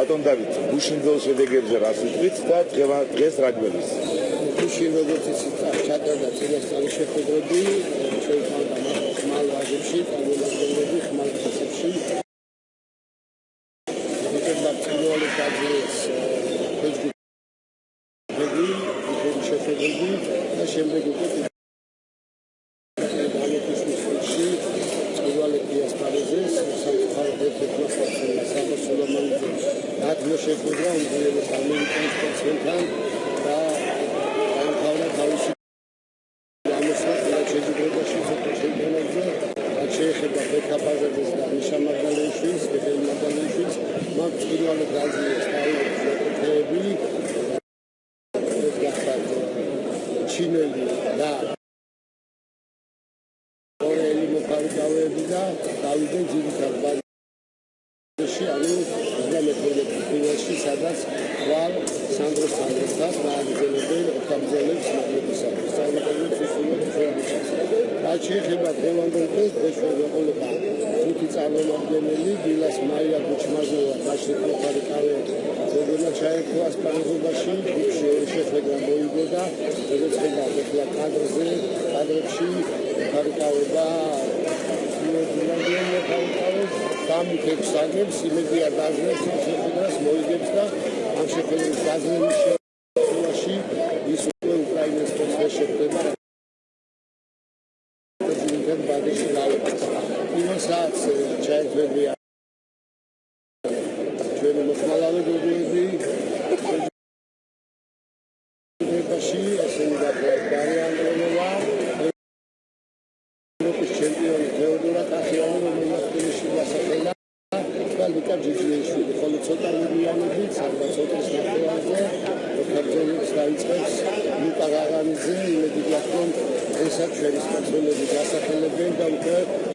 ბატონ დავით, გუშინ ძველ შედეგებზე რას ვიტყვით და დღეს რა გვეღის? გუშინ როგორც იცით, ჩატარდა წინასწარი შეხვედრები ჩვენთან ხმალ ვაზებში, წარმომადგენლები ხმალ ხასებში. იქნება პირველი გაძლიერების შეხვედრები და შემდეგ უკვე შეხვედრა უმღერეს ამერიკასთან ჩვენთან და დაამთავრა თავისი ამოსვლა შეჯიბრებაში ჩემპიონატზე რაც შეეხება ბექა ბაზარდეს და მიშა მაგალეიშვილს, გეგელი მაგალეიშვილს, მათ პირველად გაძლიერეს თავები ეს გახდა ჩინელი და კორეელი მოქალაქეები და დავიდნენ ძირითად ანუ მეთოდებში სადაც ხვალ სანდროსთან დააგრძელებენ ოქაბრძოლებს მაგლებისათვის. წარმოადგენს ისინი ხელმისაწვდომს. რაც შეეხება დღევანდელ დღეს შეგვეყოლება 5 წარმომადგენელი, დილას მაია გუჩმაზოვა, ბაშრიკ მოხარიკავე, ზოგადად ჩაერთო ასპარეზობაში, შეხვედრა მოიგო და როგორც ხედავთ ახლა კადრებში მოხარიკავე და დამით ექსაგებს, იმედია დაძლევს შეხვედრას მოიგებს და ამ შეხვედრის დაძლევის შემთხვევაში ის უკვე უკრაინას ფეხში შეხვდება. ძირითადად ბადეში გავიქცეს. იმასაც ჩაერთვებია ჩვენი მოხმალავე გოგოები ევროპაში, ესენი გარიანova ჩემპიონი თეოდორა კახიანი, რომელმაც ფინიში დასახელა ლუკა ჯიჯიშვილი, ხოლო ცოტა მილიონები სადღაც 4 ნახევარზე ოქაბრძოლებს დაიწყებს ლუკა გაღანიძე, იმედი გვაქვს რომ ესაც ჩვენი სპორტსმენები დასახელებენ და უკვე